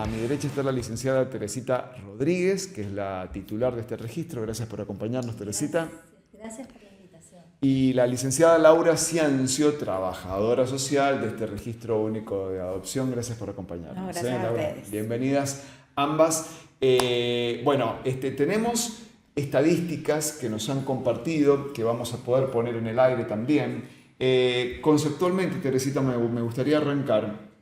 A mi derecha está la licenciada Teresita Rodríguez, que es la titular de este registro. Gracias por acompañarnos, Teresita. Gracias por la invitación. Y la licenciada Laura Ciancio, trabajadora social de este registro único de adopción. Gracias por acompañarnos. No, gracias a Laura, ustedes. bienvenidas ambas. Tenemos estadísticas que nos han compartido, que vamos a poder poner en el aire también. Conceptualmente, Teresita, me gustaría arrancar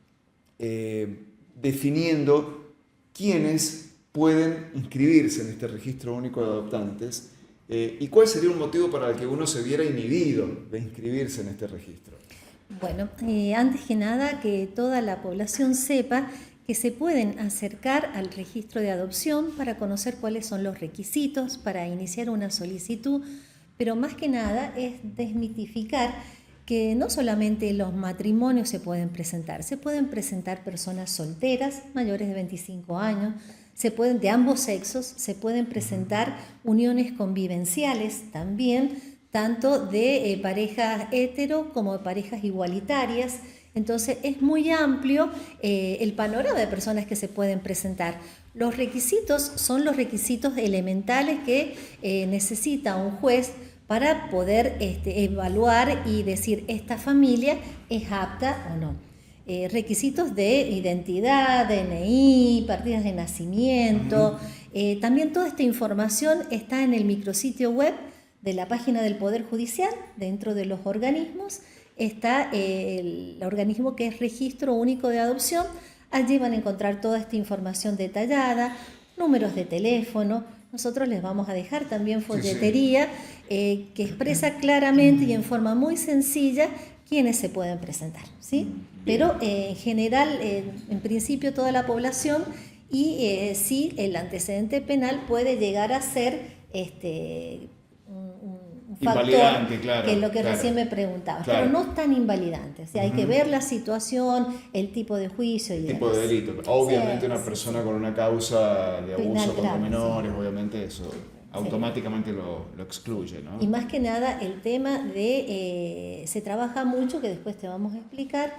definiendo quiénes pueden inscribirse en este registro único de adoptantes y cuál sería un motivo para el que uno se viera inhibido de inscribirse en este registro. Bueno, antes que nada, que toda la población sepa que se pueden acercar al registro de adopción para conocer cuáles son los requisitos para iniciar una solicitud, pero más que nada es desmitificar que no solamente los matrimonios se pueden presentar personas solteras mayores de 25 años, de ambos sexos, se pueden presentar uniones convivenciales también, tanto de parejas hetero como de parejas igualitarias. Entonces es muy amplio el panorama de personas que se pueden presentar. Los requisitos son los requisitos elementales que necesita un juez para poder evaluar y decir esta familia es apta o no. Requisitos de identidad, DNI, partidas de nacimiento. También toda esta información está en el micrositio web de la página del Poder Judicial. Dentro de los organismos está el organismo que es Registro Único de Adopción. Allí van a encontrar toda esta información detallada, números de teléfono. Nosotros les vamos a dejar también folletería que expresa claramente y en forma muy sencilla quiénes se pueden presentar, ¿sí? Pero en general, en principio toda la población, y sí, el antecedente penal puede llegar a ser un factor, claro, que es lo que recién me preguntabas, pero no es tan invalidante. O sea, hay que ver la situación, el tipo de juicio y tipo de delito. Obviamente una persona con una causa de abuso contra menores, obviamente eso automáticamente lo excluye, ¿no? Y más que nada el tema de, se trabaja mucho, que después te vamos a explicar,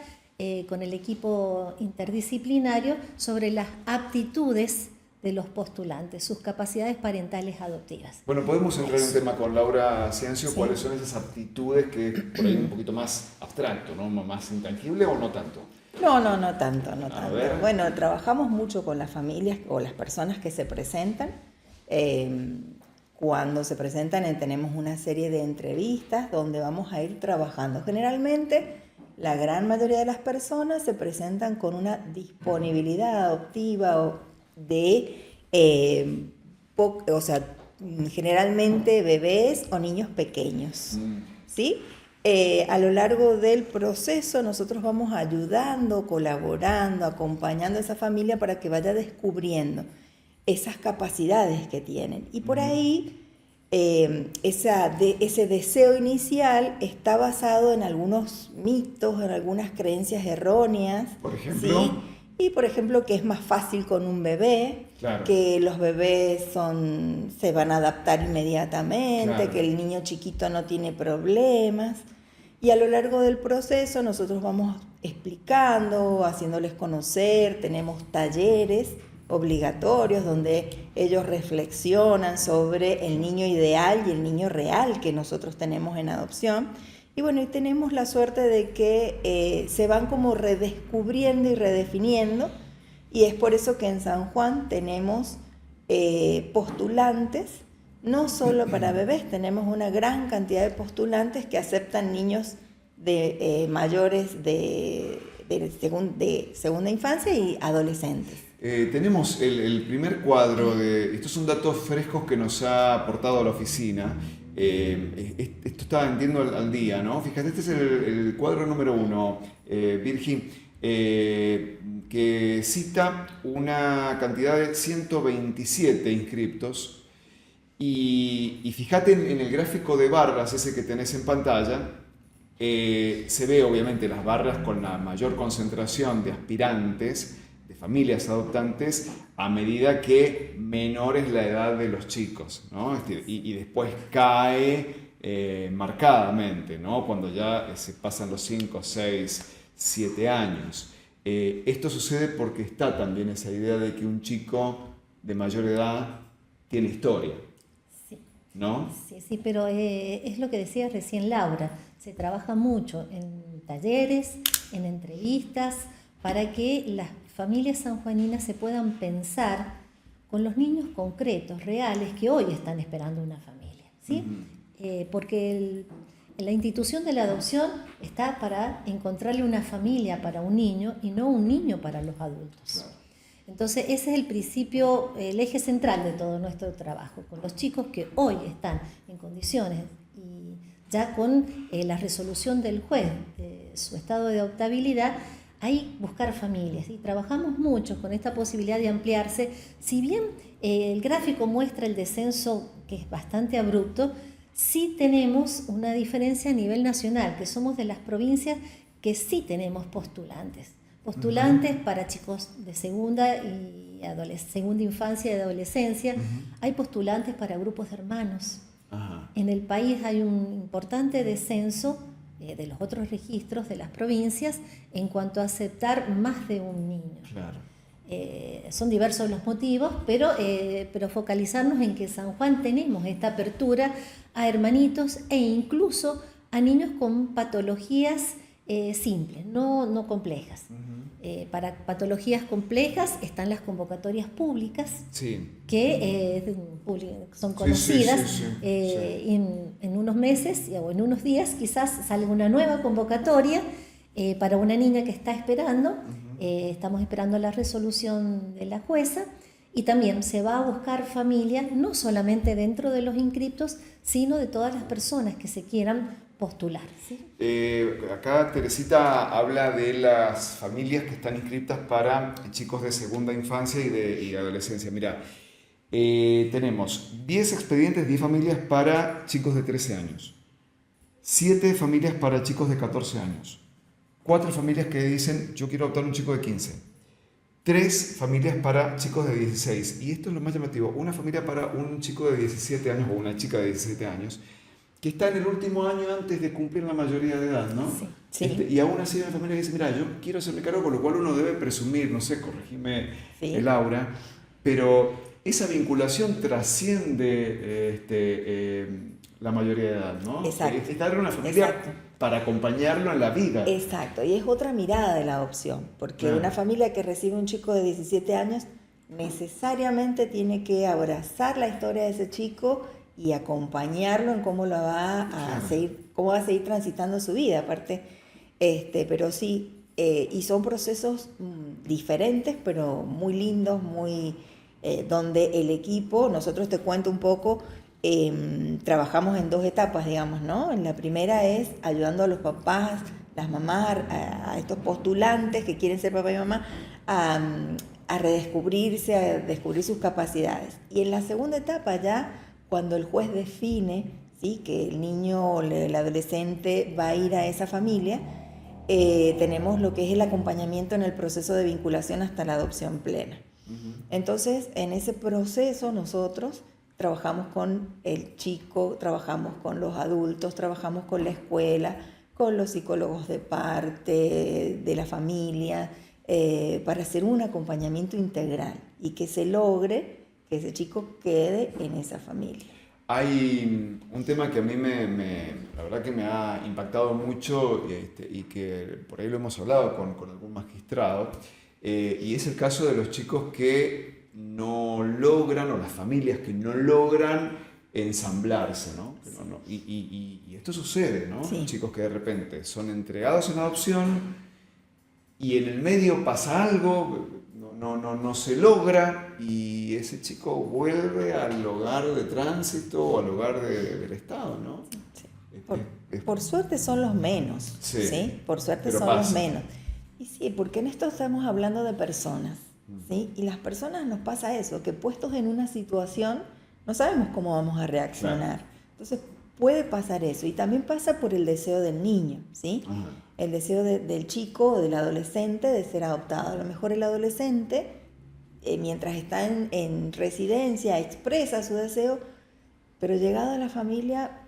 con el equipo interdisciplinario sobre las aptitudes de los postulantes, sus capacidades parentales adoptivas. Bueno, podemos entrar en tema con Laura Ciancio, sí. ¿Cuáles son esas aptitudes que es por ahí un poquito más abstracto, ¿no? Más intangible o no tanto? No tanto. Bueno, trabajamos mucho con las familias o las personas que se presentan. Cuando se presentan tenemos una serie de entrevistas donde vamos a ir trabajando. Generalmente la gran mayoría de las personas se presentan con una disponibilidad adoptiva generalmente bebés o niños pequeños, ¿sí? A lo largo del proceso nosotros vamos ayudando, colaborando, acompañando a esa familia para que vaya descubriendo esas capacidades que tienen. Y por ahí ese deseo inicial está basado en algunos mitos, en algunas creencias erróneas. Por ejemplo, ¿sí? Y por ejemplo que es más fácil con un bebé, claro, que los bebés se van a adaptar inmediatamente, claro, que el niño chiquito no tiene problemas. Y a lo largo del proceso nosotros vamos explicando, haciéndoles conocer, tenemos talleres obligatorios donde ellos reflexionan sobre el niño ideal y el niño real que nosotros tenemos en adopción. Y bueno, y tenemos la suerte de que se van como redescubriendo y redefiniendo, y es por eso que en San Juan tenemos postulantes, no solo para bebés, tenemos una gran cantidad de postulantes que aceptan niños mayores de segunda infancia y adolescentes. Tenemos el primer cuadro estos son datos frescos que nos ha aportado la oficina. Esto está entiendo al día, ¿no? Fíjate, este es el cuadro número 1, Virgi, que cita una cantidad de 127 inscriptos. Y fíjate en el gráfico de barras, ese que tenés en pantalla, se ve obviamente las barras con la mayor concentración de aspirantes, de familias adoptantes, a medida que menor es la edad de los chicos, ¿no? Y después cae marcadamente, ¿no? Cuando ya se pasan los 5, 6, 7 años. Esto sucede porque está también esa idea de que un chico de mayor edad tiene historia, Sí. ¿no? Sí, pero es lo que decía recién Laura, se trabaja mucho en talleres, en entrevistas, para que las familias sanjuaninas se puedan pensar con los niños concretos, reales, que hoy están esperando una familia, ¿sí? Porque la institución de la adopción está para encontrarle una familia para un niño y no un niño para los adultos. Claro. Entonces ese es el principio, el eje central de todo nuestro trabajo, con los chicos que hoy están en condiciones y ya con la resolución del juez de su estado de adoptabilidad, hay buscar familias y trabajamos mucho con esta posibilidad de ampliarse. Si bien el gráfico muestra el descenso que es bastante abrupto, sí tenemos una diferencia a nivel nacional, que somos de las provincias que sí tenemos postulantes para chicos de segunda infancia y adolescencia. Hay postulantes para grupos de hermanos. En el país hay un importante descenso de los otros registros de las provincias en cuanto a aceptar más de un niño. Claro. Son diversos los motivos, pero focalizarnos en que San Juan tenemos esta apertura a hermanitos e incluso a niños con patologías simples, no complejas. Para patologías complejas están las convocatorias públicas, Sí. que son conocidas. Sí. En unos meses o en unos días quizás sale una nueva convocatoria para una niña que está esperando. Estamos esperando la resolución de la jueza y también se va a buscar familia no solamente dentro de los inscriptos, sino de todas las personas que se quieran postular, ¿sí? Acá Teresita habla de las familias que están inscritas para chicos de segunda infancia y de adolescencia. Mira, tenemos 10 expedientes, 10 familias para chicos de 13 años, 7 familias para chicos de 14 años, 4 familias que dicen yo quiero adoptar un chico de 15, 3 familias para chicos de 16, y esto es lo más llamativo, una familia para un chico de 17 años o una chica de 17 años, que está en el último año antes de cumplir la mayoría de edad, ¿no? Sí. Y aún así hay una familia que dice, mira, yo quiero hacerme cargo, con lo cual uno debe presumir, no sé, corregime, Laura, pero esa vinculación trasciende la mayoría de edad, ¿no? Exacto. Es darle una familia para acompañarlo en la vida. Exacto, y es otra mirada de la adopción, porque una familia que recibe un chico de 17 años necesariamente tiene que abrazar la historia de ese chico y acompañarlo en cómo lo va a seguir, cómo va a seguir transitando su vida, aparte, pero sí, y son procesos diferentes, pero muy lindos, muy donde el equipo, nosotros te cuento un poco, trabajamos en 2 etapas, digamos, ¿no? En la primera es ayudando a los papás, las mamás, a estos postulantes que quieren ser papá y mamá, a redescubrirse, a descubrir sus capacidades. Y en la segunda etapa ya, cuando el juez define, ¿sí?, que el niño o el adolescente va a ir a esa familia, tenemos lo que es el acompañamiento en el proceso de vinculación hasta la adopción plena. Entonces, en ese proceso nosotros trabajamos con el chico, trabajamos con los adultos, trabajamos con la escuela, con los psicólogos de parte de la familia, para hacer un acompañamiento integral y que se logre que ese chico quede en esa familia. Hay un tema que a mí la verdad que me ha impactado mucho y que por ahí lo hemos hablado con algún magistrado, y es el caso de los chicos que no logran, o las familias que no logran ensamblarse, ¿no? Y esto sucede, ¿no? Sí. Chicos que de repente son entregados en adopción y en el medio pasa algo, no se logra, y ese chico vuelve al hogar de tránsito o al hogar del Estado, ¿no? Sí. Por suerte son los menos, ¿sí? Por suerte son los menos. Y sí, porque en esto estamos hablando de personas, ¿sí? Y las personas nos pasa eso, que puestos en una situación no sabemos cómo vamos a reaccionar. Claro. Entonces puede pasar eso, y también pasa por el deseo del niño, ¿sí? El deseo del chico o del adolescente de ser adoptado. A lo mejor el adolescente, mientras está en residencia, expresa su deseo, pero llegado a la familia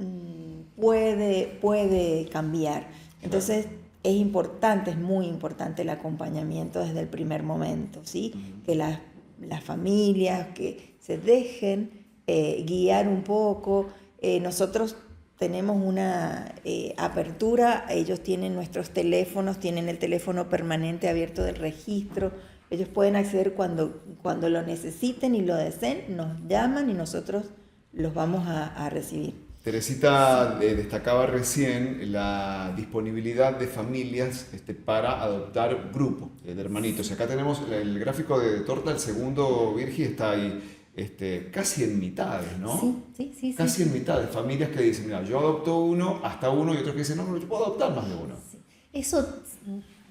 puede cambiar. Entonces es importante, es muy importante el acompañamiento desde el primer momento, ¿sí? Que las familias que se dejen guiar un poco. Nosotros tenemos una apertura, ellos tienen nuestros teléfonos, tienen el teléfono permanente abierto del registro, ellos pueden acceder cuando lo necesiten y lo deseen, nos llaman y nosotros los vamos a recibir. Teresita destacaba recién la disponibilidad de familias para adoptar grupo de hermanitos. Acá tenemos el gráfico de Torta, el segundo, Virgi, está ahí casi en mitades, ¿no? Sí. Casi en mitades, familias que dicen, mira, yo adopto uno, hasta uno, y otros que dicen, no, yo puedo adoptar más de uno. Sí. Eso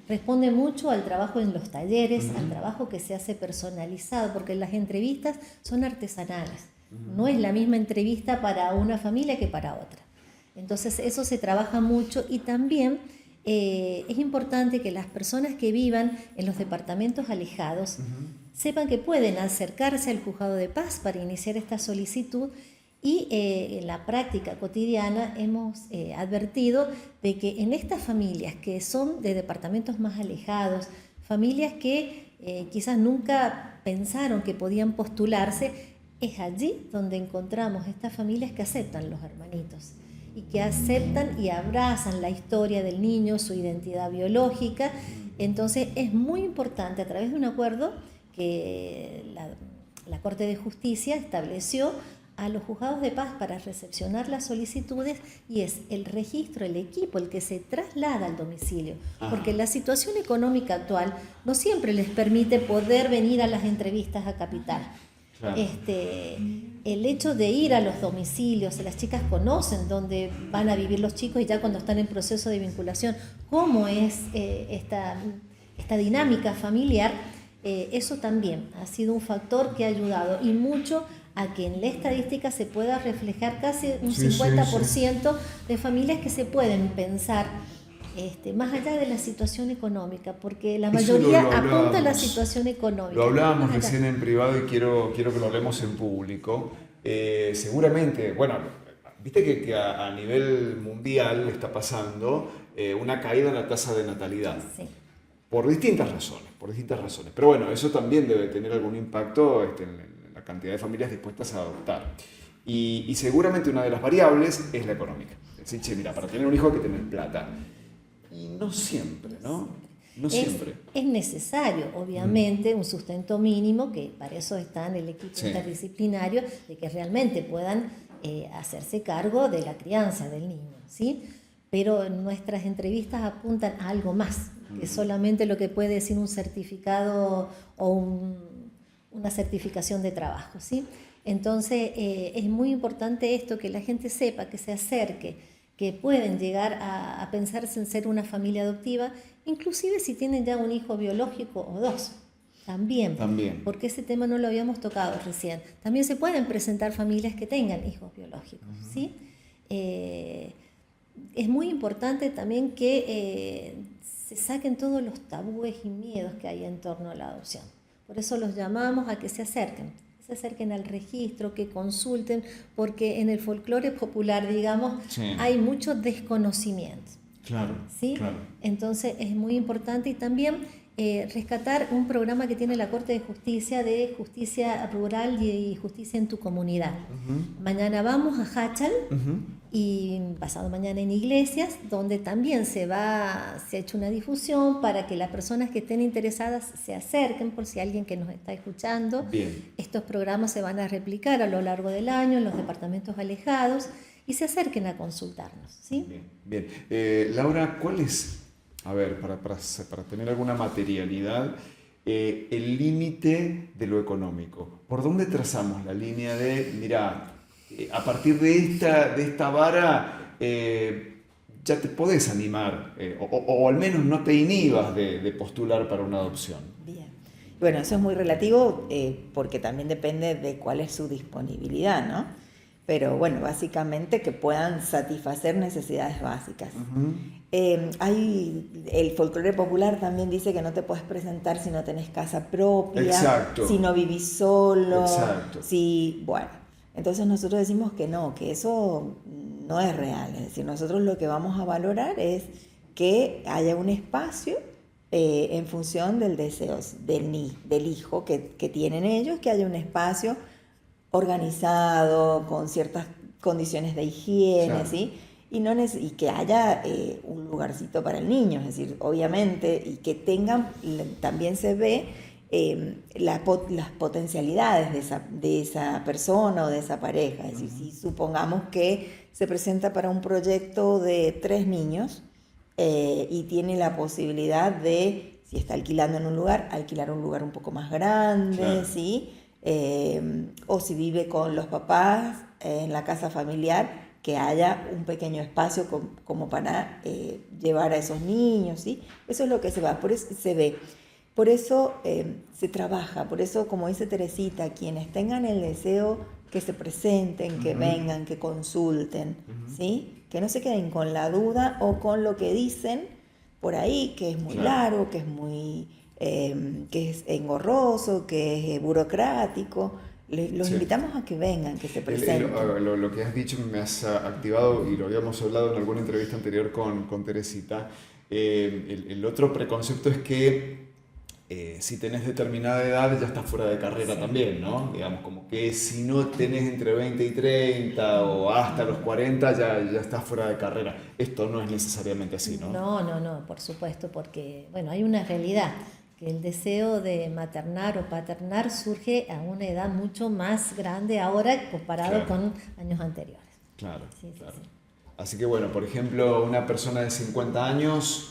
responde mucho al trabajo en los talleres, al trabajo que se hace personalizado, porque las entrevistas son artesanales. No es la misma entrevista para una familia que para otra. Entonces eso se trabaja mucho y también es importante que las personas que vivan en los departamentos alejados sepan que pueden acercarse al juzgado de paz para iniciar esta solicitud y en la práctica cotidiana hemos advertido de que en estas familias que son de departamentos más alejados, familias que quizás nunca pensaron que podían postularse, es allí donde encontramos estas familias que aceptan los hermanitos y que aceptan y abrazan la historia del niño, su identidad biológica. Entonces es muy importante, a través de un acuerdo que la Corte de Justicia estableció a los juzgados de paz para recepcionar las solicitudes, y es el registro, el equipo, el que se traslada al domicilio, porque la situación económica actual no siempre les permite poder venir a las entrevistas a Capital. Claro. El hecho de ir a los domicilios, las chicas conocen dónde van a vivir los chicos y ya cuando están en proceso de vinculación, cómo es esta dinámica familiar, eso también ha sido un factor que ha ayudado y mucho a que en la estadística se pueda reflejar casi un 50% de familias que se pueden pensar más allá de la situación económica, porque la mayoría apunta a la situación económica. Lo hablábamos recién en privado y quiero que lo hablemos en público. Seguramente, bueno, viste que a nivel mundial está pasando una caída en la tasa de natalidad. Sí. Por distintas razones. Pero bueno, eso también debe tener algún impacto en la cantidad de familias dispuestas a adoptar. Y seguramente una de las variables es la económica. Es decir, che, mira, para tener un hijo hay que tener plata. Y no siempre, ¿no? No siempre. Es necesario, obviamente, un sustento mínimo, que para eso está en el equipo interdisciplinario, de que realmente puedan hacerse cargo de la crianza del niño, ¿sí? Pero nuestras entrevistas apuntan a algo más, que solamente lo que puede decir un certificado o una certificación de trabajo, ¿sí? Entonces, es muy importante esto, que la gente sepa, que se acerque, que pueden llegar a pensarse en ser una familia adoptiva, inclusive si tienen ya un hijo biológico o dos, también, porque ese tema no lo habíamos tocado recién. También se pueden presentar familias que tengan hijos biológicos, ¿sí? Es muy importante también que se saquen todos los tabúes y miedos que hay en torno a la adopción. Por eso los llamamos a que se acerquen al registro, que consulten, porque en el folclore popular, digamos, hay mucho desconocimiento. Claro, ¿sí? Claro. Entonces es muy importante y también rescatar un programa que tiene la Corte de Justicia Rural y Justicia en tu Comunidad. Mañana vamos a Hachal y pasado mañana en Iglesias, donde también se ha hecho una difusión para que las personas que estén interesadas se acerquen, por si alguien que nos está escuchando. Bien. Estos programas se van a replicar a lo largo del año en los departamentos alejados y se acerquen a consultarnos, ¿sí? Bien. Laura, ¿cuál es, a ver, para tener alguna materialidad, el límite de lo económico? ¿Por dónde trazamos la línea de, mira, a partir de esta vara ya te podés animar o al menos no te inhibas de postular para una adopción? Bien. Bueno, eso es muy relativo porque también depende de cuál es su disponibilidad, ¿no? Pero bueno, básicamente que puedan satisfacer necesidades básicas. El folclore popular también dice que no te puedes presentar si no tenés casa propia, exacto, si no vivís solo, exacto, bueno. Entonces nosotros decimos que no, que eso no es real. Es decir, nosotros lo que vamos a valorar es que haya un espacio en función del deseo del hijo que tienen ellos, que haya un espacio organizado, con ciertas condiciones de higiene, claro. ¿sí? Y que haya un lugarcito para el niño, es decir, obviamente, y que tengan, también se ve las potencialidades de esa persona o de esa pareja. Es decir, si supongamos que se presenta para un proyecto de 3 niños y tiene la posibilidad de, si está alquilando en un lugar, alquilar un lugar un poco más grande, claro. ¿sí? O si vive con los papás en la casa familiar, que haya un pequeño espacio como para llevar a esos niños, ¿sí? Eso es lo que se va, por eso se ve. Por eso se trabaja, por eso, como dice Teresita, quienes tengan el deseo, que se presenten, que vengan, que consulten, ¿sí? Que no se queden con la duda o con lo que dicen por ahí, que es muy largo, que es muy que es engorroso, que es burocrático. Los invitamos a que vengan, que se presenten. Lo que has dicho me has activado, y lo habíamos hablado en alguna entrevista anterior con Teresita. El otro preconcepto es que si tenés determinada edad ya estás fuera de carrera también, ¿no? Digamos, como que si no tenés entre 20 y 30 o hasta los 40 ya estás fuera de carrera. Esto no es necesariamente así, ¿no? No, por supuesto, porque bueno, hay una realidad, que el deseo de maternar o paternar surge a una edad mucho más grande ahora comparado con años anteriores. Claro, Sí. Así que bueno, por ejemplo, una persona de 50 años...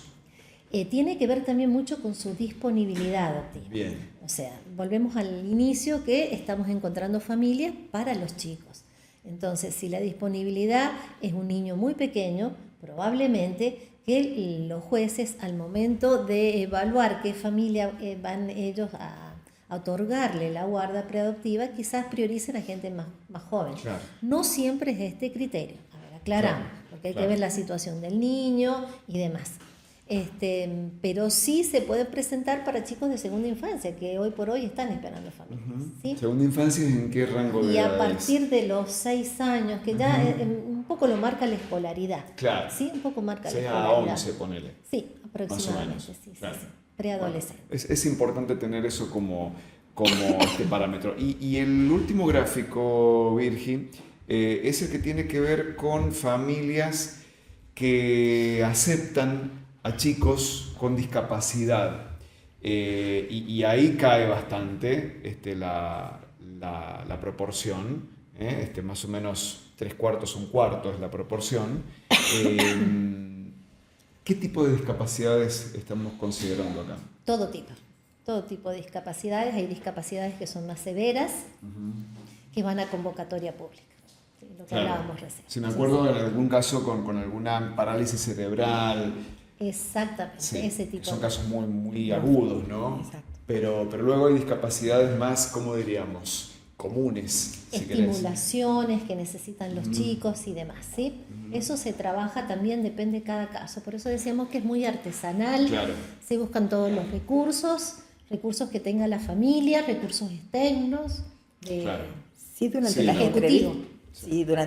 Tiene que ver también mucho con su disponibilidad adoptiva. Bien. O sea, volvemos al inicio, que estamos encontrando familias para los chicos. Entonces, si la disponibilidad es un niño muy pequeño, probablemente que los jueces, al momento de evaluar qué familia van ellos a otorgarle la guarda preadoptiva, quizás prioricen a gente más joven. Claro. No siempre es este criterio. A ver, aclaramos, porque hay que ver la situación del niño y demás. Pero sí se puede presentar para chicos de segunda infancia, que hoy por hoy están esperando familias. ¿Sí? ¿Segunda infancia en qué rango de Y edades? a partir de los 6 años, que ya un poco lo marca la escolaridad. Claro. Sí, un poco marca la 6 a escolaridad. 11, ponele. Sí, aproximadamente. Más o menos. Sí, Claro. sí. Preadolescente. Bueno, es importante tener eso como este parámetro. Y el último gráfico, Virgi, es el que tiene que ver con familias que aceptan a chicos con discapacidad. Y ahí cae bastante la proporción, más o menos 3/4, 1/4 es la proporción. ¿Qué tipo de discapacidades estamos considerando acá? Todo tipo de discapacidades. Hay discapacidades que son más severas, que van a convocatoria pública. ¿Sí? Lo que hablábamos recién. Si me acuerdo en algún caso con alguna parálisis cerebral. Exactamente, Sí, ese tipo. Son casos muy, muy agudos, ¿no? Exacto. Pero luego hay discapacidades más, ¿cómo diríamos? Comunes, si querés. Estimulaciones que necesitan los chicos y demás, ¿sí? Eso se trabaja también, depende de cada caso. Por eso decíamos que es muy artesanal. Claro. Se buscan todos los recursos que tenga la familia, recursos externos. Claro. Sí, durante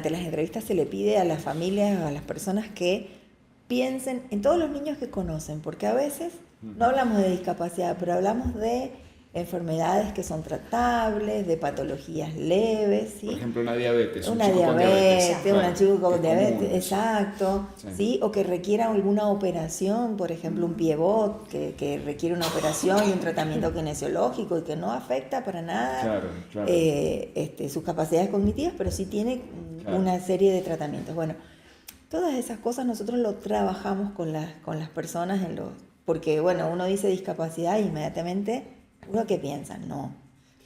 las entrevistas se le pide a las familias, a las personas que piensen en todos los niños que conocen, porque a veces no hablamos de discapacidad, pero hablamos de enfermedades que son tratables, de patologías leves, ¿sí? Por ejemplo, una diabetes. Una diabetes, un chico con diabetes, común. exacto, ¿sí? O que requiera alguna operación, por ejemplo, un piebot, que requiere una operación y un tratamiento kinesiológico y que no afecta para nada Claro. sus capacidades cognitivas, pero sí tiene una serie de tratamientos. Bueno, todas esas cosas nosotros lo trabajamos con las personas, porque bueno, uno dice discapacidad e inmediatamente uno que piensa, no.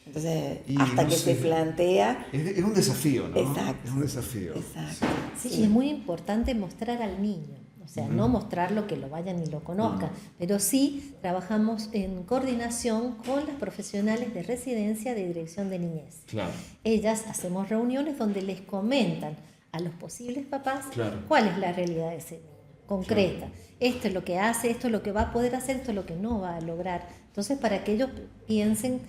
Entonces, hasta que se plantea... Es un desafío, ¿no? Exacto. Es un desafío. Exacto. Sí, y es muy importante mostrar al niño, o sea, no mostrarlo que lo vayan y lo conozcan, pero sí trabajamos en coordinación con las profesionales de residencia de dirección de niñez. Claro. Ellas hacemos reuniones donde les comentan a los posibles papás Claro. cuál es la realidad de ese niño, concreta. Claro. Esto es lo que hace, esto es lo que va a poder hacer, esto es lo que no va a lograr. Entonces, para que ellos piensen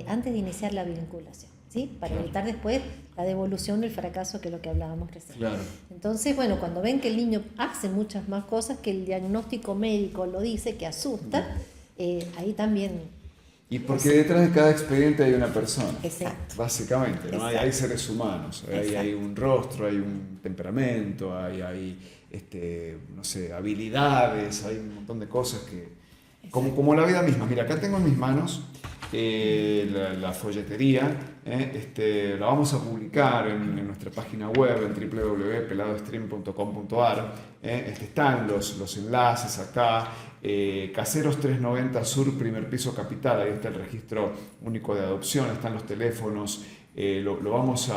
antes de iniciar la vinculación. ¿sí? Para evitar después la devolución del fracaso, que es lo que hablábamos recién. Claro. Entonces, bueno, cuando ven que el niño hace muchas más cosas que el diagnóstico médico lo dice, que asusta, ahí también... Y porque detrás de cada expediente hay una persona. Exacto. Básicamente, ¿no? Exacto. Hay seres humanos, hay un rostro, hay un temperamento, hay no sé, habilidades, hay un montón de cosas que... Como la vida misma. Mira, acá tengo en mis manos la folletería, la vamos a publicar en nuestra página web, en www.peladostream.com.ar. Están los enlaces acá. Caseros 390 Sur, primer piso Capital, ahí está el registro único de adopción, están los teléfonos, lo vamos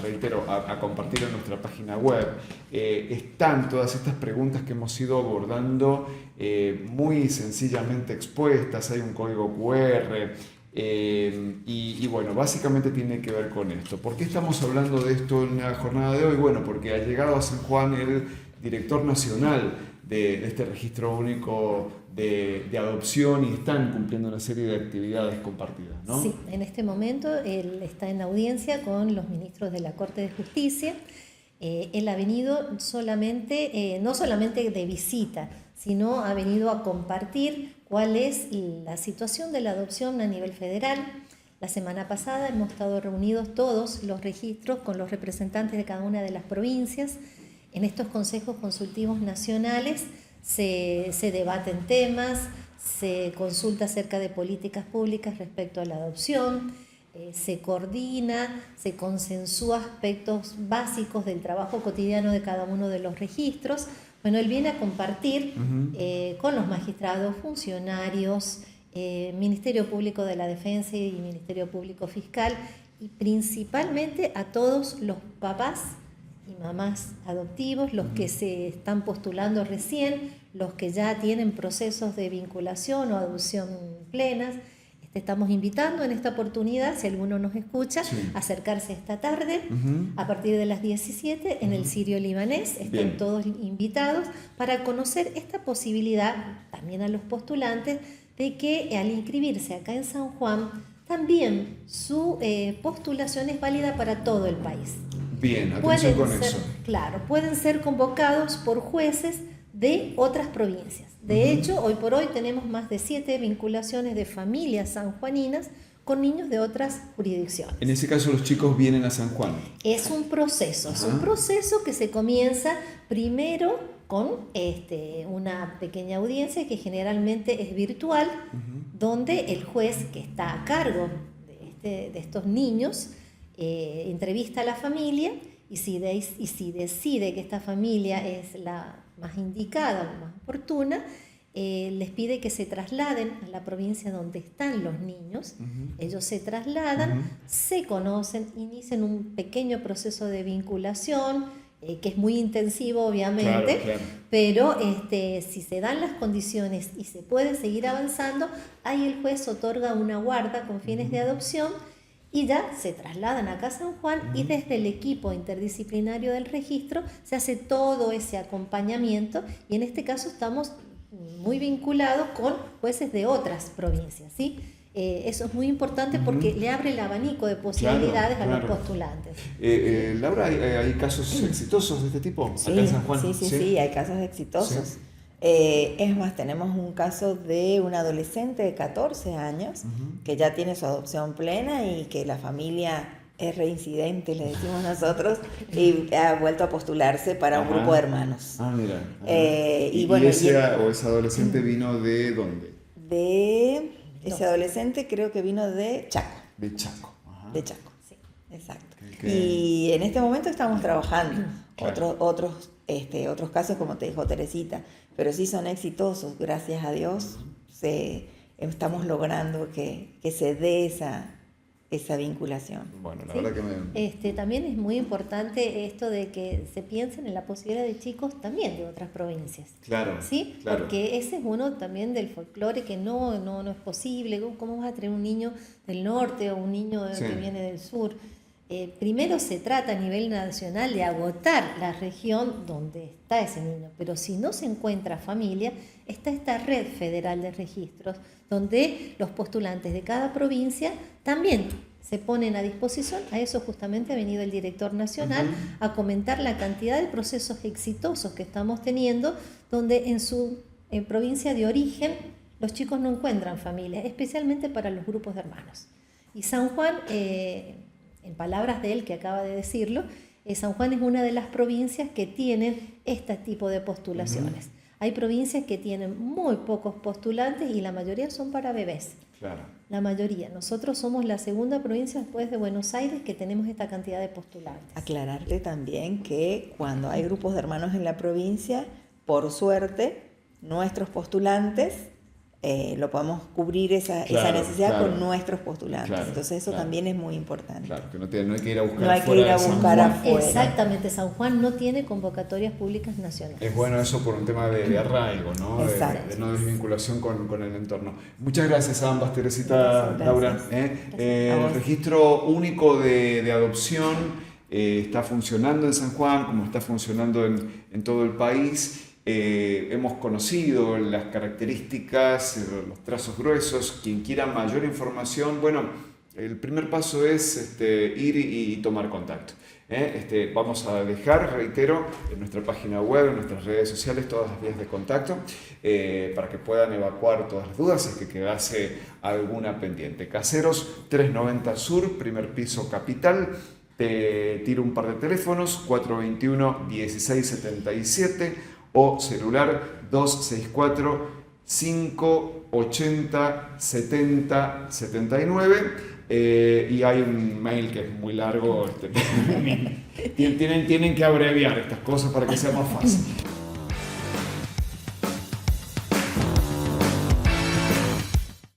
reitero, a compartir en nuestra página web. Están todas estas preguntas que hemos ido abordando muy sencillamente expuestas, hay un código QR. Y bueno, básicamente tiene que ver con esto. ¿Por qué estamos hablando de esto en la jornada de hoy? Bueno, porque ha llegado a San Juan el director nacional de este registro único de adopción y están cumpliendo una serie de actividades compartidas, ¿no? Sí, en este momento él está en audiencia con los ministros de la Corte de Justicia. Él ha venido no solamente de visita, sino ha venido a compartir cuál es la situación de la adopción a nivel federal. La semana pasada hemos estado reunidos todos los registros con los representantes de cada una de las provincias. En estos consejos consultivos nacionales se debaten temas, se consulta acerca de políticas públicas respecto a la adopción, se coordina, se consensúa aspectos básicos del trabajo cotidiano de cada uno de los registros. Bueno, él viene a compartir con los magistrados, funcionarios, Ministerio Público de la Defensa y Ministerio Público Fiscal, y principalmente a todos los papás y mamás adoptivos, los que se están postulando recién, los que ya tienen procesos de vinculación o adopción plenas. Estamos invitando en esta oportunidad, si alguno nos escucha, a acercarse esta tarde a partir de las 17 en el Sirio Libanés. Están Bien. todos invitados para conocer esta posibilidad, también a los postulantes, de que al inscribirse acá en San Juan, también su postulación es válida para todo el país. Bien, atención con eso. Claro, pueden ser convocados por jueces de otras provincias. De hecho, hoy por hoy tenemos más de 7 vinculaciones de familias sanjuaninas con niños de otras jurisdicciones. En ese caso los chicos vienen a San Juan. Es un proceso, que se comienza primero con una pequeña audiencia que generalmente es virtual, donde el juez que está a cargo de estos niños entrevista a la familia y si decide que esta familia es la más indicada o más oportuna, les pide que se trasladen a la provincia donde están los niños. Ellos se trasladan, se conocen, inician un pequeño proceso de vinculación, que es muy intensivo obviamente, claro. pero si se dan las condiciones y se puede seguir avanzando, ahí el juez otorga una guarda con fines de adopción y ya se trasladan acá a San Juan y desde el equipo interdisciplinario del registro se hace todo ese acompañamiento y en este caso estamos muy vinculados con jueces de otras provincias, ¿sí? Eso es muy importante porque le abre el abanico de posibilidades a los postulantes. Laura, ¿hay casos exitosos de este tipo acá en San Juan? Sí, hay casos exitosos. Sí. Es más, tenemos un caso de un adolescente de 14 años que ya tiene su adopción plena y que la familia es reincidente, le decimos nosotros, y ha vuelto a postularse para un grupo de hermanos. Ah, mira. Y ese adolescente vino de dónde? Ese adolescente creo que vino de Chaco. De Chaco. De Chaco, sí, exacto. Okay. Y en este momento estamos trabajando Claro. otros casos, como te dijo Teresita, pero sí son exitosos, gracias a Dios. Estamos logrando que se dé esa vinculación. Bueno, la verdad que también es muy importante esto de que se piensen en la posibilidad de chicos también de otras provincias. Claro. ¿Sí? Claro. Porque ese es uno también del folclore que no es posible. ¿Cómo vas a tener un niño del norte o un niño que viene del sur? primero se trata a nivel nacional de agotar la región donde está ese niño, pero si no se encuentra familia, está esta red federal de registros, donde los postulantes de cada provincia también se ponen a disposición. A eso justamente ha venido el director nacional a comentar la cantidad de procesos exitosos que estamos teniendo, donde en su provincia de origen los chicos no encuentran familia, especialmente para los grupos de hermanos. Y San Juan, en palabras de él que acaba de decirlo, San Juan es una de las provincias que tienen este tipo de postulaciones. Hay provincias que tienen muy pocos postulantes y la mayoría son para bebés. Claro. La mayoría. Nosotros somos la segunda provincia después de Buenos Aires que tenemos esta cantidad de postulantes. Aclararte también que cuando hay grupos de hermanos en la provincia, por suerte, nuestros postulantes lo podemos cubrir esa necesidad con nuestros postulantes. Claro, Entonces eso también es muy importante. Claro, que no hay que ir a buscar no hay que ir a buscar afuera. Exactamente, San Juan no tiene convocatorias públicas nacionales. Es bueno eso por un tema de arraigo, ¿no? De no desvinculación con el entorno. Muchas gracias a ambas, Teresita, gracias. Laura. El registro único de adopción está funcionando en San Juan, como está funcionando en todo el país. Hemos conocido las características, los trazos gruesos. Quien quiera mayor información, bueno, el primer paso es ir y tomar contacto. Vamos a dejar, reitero, en nuestra página web, en nuestras redes sociales, todas las vías de contacto para que puedan evacuar todas las dudas si es que quedase alguna pendiente. Caseros 390 Sur, primer piso Capital. Te tiro un par de teléfonos, 421-1677 o celular 264-580-7079. Y hay un mail que es muy largo, tienen que abreviar estas cosas para que sea más fácil.